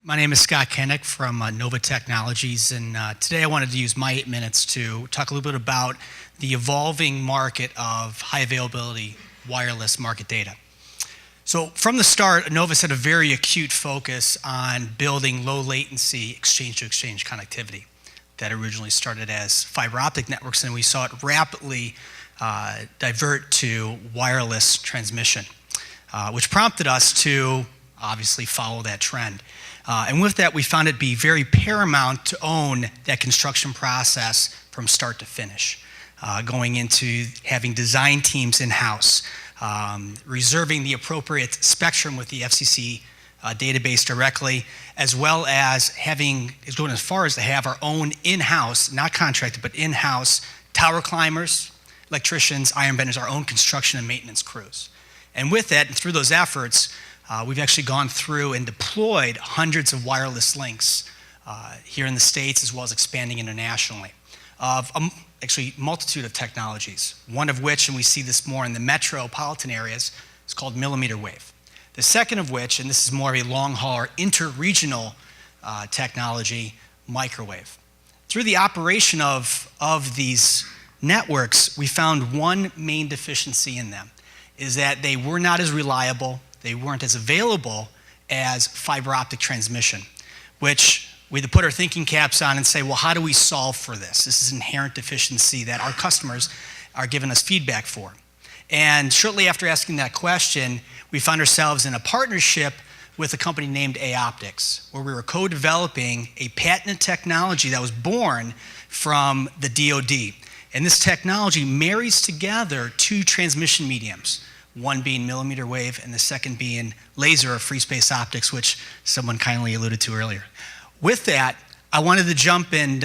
My name is Scott Kenik from Anova Technologies, and today I wanted to use my 8 minutes to talk a little bit about the evolving market of high availability wireless market data. So from the start, Anova's had a very acute focus on building low latency exchange-to-exchange connectivity that originally started as fiber optic networks, and we saw it rapidly divert to wireless transmission, which prompted us to obviously follow that trend. And with that, we found it be very paramount to own that construction process from start to finish, going into having design teams in-house, reserving the appropriate spectrum with the FCC database directly, as well as going as far as to have our own in-house, not contracted, but in-house tower climbers, electricians, iron benders, our own construction and maintenance crews. And with that, and through those efforts, we've actually gone through and deployed hundreds of wireless links here in the States, as well as expanding internationally, of actually multitude of technologies, one of which, and we see this more in the metropolitan areas, is called millimeter wave. The second of which, and this is more of a long-haul or inter-regional technology, microwave. Through the operation of these networks, we found one main deficiency in them, is that they were not as reliable, they weren't as available as fiber optic transmission, which we had to put our thinking caps on and say, well, how do we solve for this? This is an inherent deficiency that our customers are giving us feedback for. And shortly after asking that question, we found ourselves in a partnership with a company named Optics, where we were co-developing a patented technology that was born from the DoD. And this technology marries together two transmission mediums, one being millimeter wave and the second being laser or free space optics, which someone kindly alluded to earlier. With that, I wanted to jump and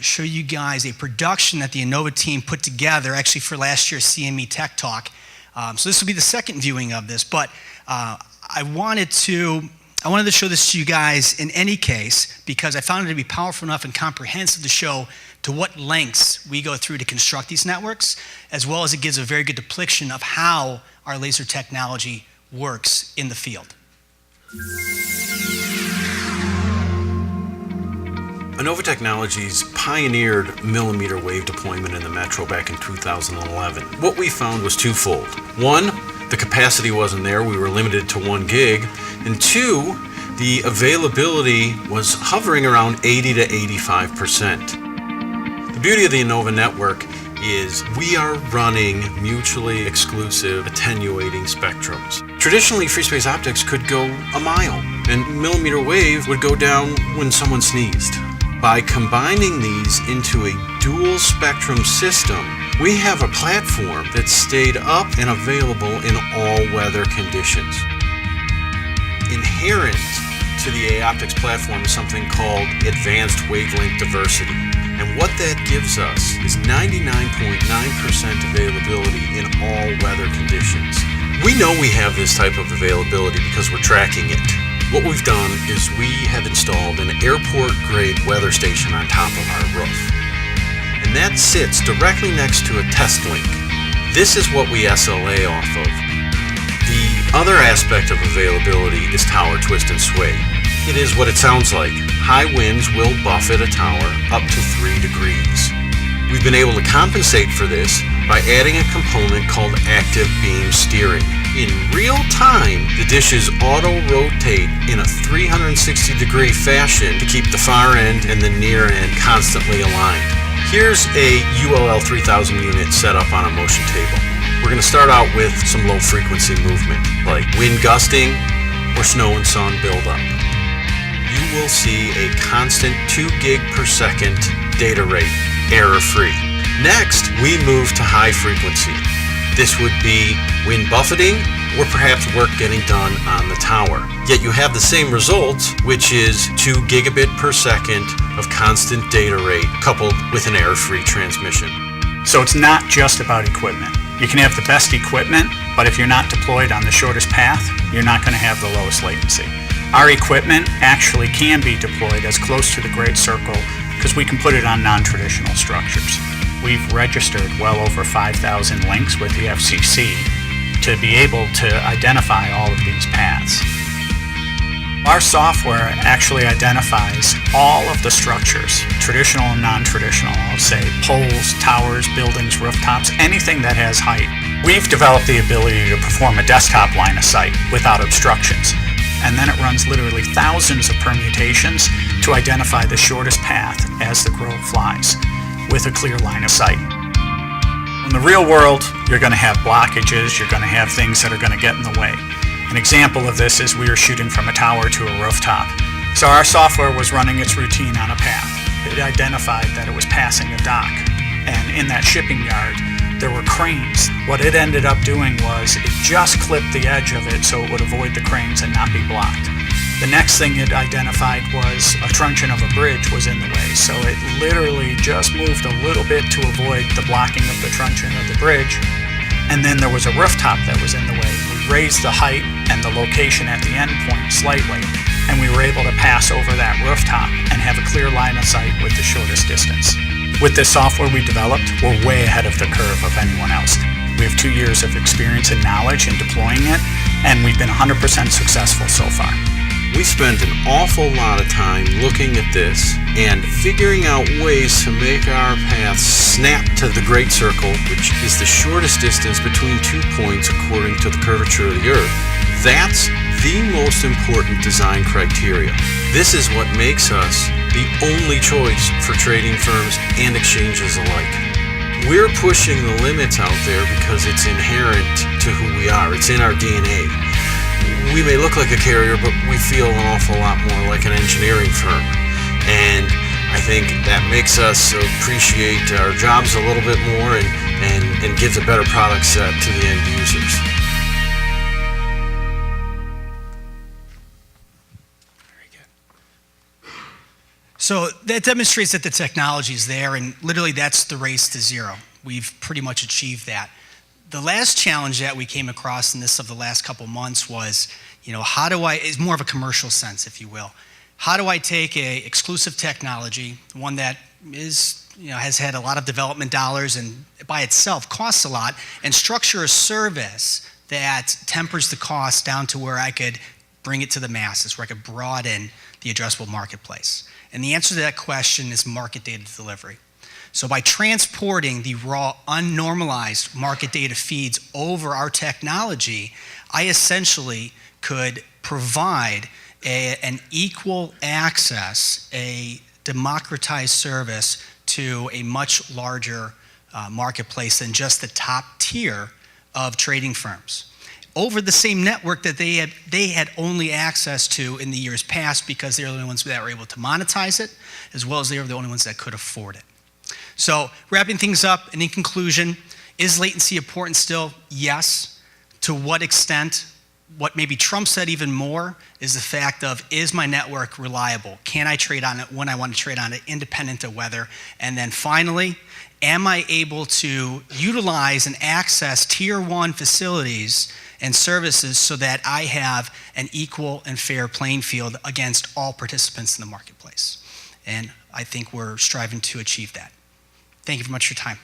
show you guys a production that the Anova team put together actually for last year's CME Tech Talk. So this will be the second viewing of this, but I wanted to show this to you guys in any case because I found it to be powerful enough and comprehensive to show to what lengths we go through to construct these networks, as well as it gives a very good depiction of how our laser technology works in the field. Anova Technologies pioneered millimeter wave deployment in the metro back in 2011. What we found was twofold. One, the capacity wasn't there, we were limited to 1 gig, and two, the availability was hovering around 80 to 85%. The beauty of the Anova network is we are running mutually exclusive attenuating spectrums. Traditionally, free space optics could go a mile, and millimeter wave would go down when someone sneezed. By combining these into a dual spectrum system, we have a platform that stayed up and available in all weather conditions. Inherent to the Optics platform is something called advanced wavelength diversity. And what that gives us is 99.9% availability in all weather conditions. We know we have this type of availability because we're tracking it. What we've done is we have installed an airport-grade weather station on top of our roof. And that sits directly next to a test link. This is what we SLA off of. The other aspect of availability is tower twist and sway. It is what it sounds like. High winds will buffet a tower up to 3 degrees. We've been able to compensate for this by adding a component called active beam steering. In real time, the dishes auto-rotate in a 360-degree fashion to keep the far end and the near end constantly aligned. Here's a ULL 3000 unit set up on a motion table. We're going to start out with some low-frequency movement, like wind gusting or snow and sun buildup. You will see a constant 2 gig per second data rate, error-free. Next, we move to high frequency. This would be wind buffeting or perhaps work getting done on the tower. Yet you have the same results, which is 2 gigabit per second of constant data rate coupled with an error-free transmission. So it's not just about equipment. You can have the best equipment, but if you're not deployed on the shortest path, you're not going to have the lowest latency. Our equipment actually can be deployed as close to the great circle because we can put it on non-traditional structures. We've registered well over 5,000 links with the FCC to be able to identify all of these paths. Our software actually identifies all of the structures, traditional and non-traditional, I'll say poles, towers, buildings, rooftops, anything that has height. We've developed the ability to perform a desktop line of sight without obstructions. And then it runs literally thousands of permutations to identify the shortest path as the crow flies with a clear line of sight. In the real world, you're going to have blockages, you're going to have things that are going to get in the way. An example of this is we were shooting from a tower to a rooftop. So our software was running its routine on a path. It identified that it was passing a dock. And in that shipping yard, there were cranes. What it ended up doing was it just clipped the edge of it so it would avoid the cranes and not be blocked. The next thing it identified was a truncheon of a bridge was in the way. So it literally just moved a little bit to avoid the blocking of the truncheon of the bridge. And then there was a rooftop that was in the way. We raised the height and the location at the end point slightly, and we were able to pass over that rooftop and have a clear line of sight with the shortest distance. With this software we developed, we're way ahead of the curve of anyone else. We have 2 years of experience and knowledge in deploying it, and we've been 100% successful so far. We spent an awful lot of time looking at this and figuring out ways to make our path snap to the great circle, which is the shortest distance between 2 points according to the curvature of the Earth. That's the most important design criteria. This is what makes us the only choice for trading firms and exchanges alike. We're pushing the limits out there because it's inherent to who we are. It's in our DNA. We may look like a carrier, but we feel an awful lot more like an engineering firm. And I think that makes us appreciate our jobs a little bit more and gives a better product set to the end users. Very good. So that demonstrates that the technology is there, and literally that's the race to zero. We've pretty much achieved that. The last challenge that we came across in this of the last couple months was, how do I, it's more of a commercial sense, if you will. How do I take a exclusive technology, one that is, has had a lot of development dollars and by itself costs a lot, and structure a service that tempers the cost down to where I could bring it to the masses, where I could broaden the addressable marketplace? And the answer to that question is market data delivery. So by transporting the raw, unnormalized market data feeds over our technology, I essentially could provide an equal access, a democratized service to a much larger marketplace than just the top tier of trading firms, over the same network that they had only access to in the years past, because they're the only ones that were able to monetize it, as well as they were the only ones that could afford it. So wrapping things up, and in conclusion, is latency important still? Yes. To what extent? What maybe trumps that even more is the fact of, is my network reliable? Can I trade on it when I want to trade on it, independent of weather? And then finally, am I able to utilize and access tier 1 facilities and services so that I have an equal and fair playing field against all participants in the marketplace? And I think we're striving to achieve that. Thank you very much for your time.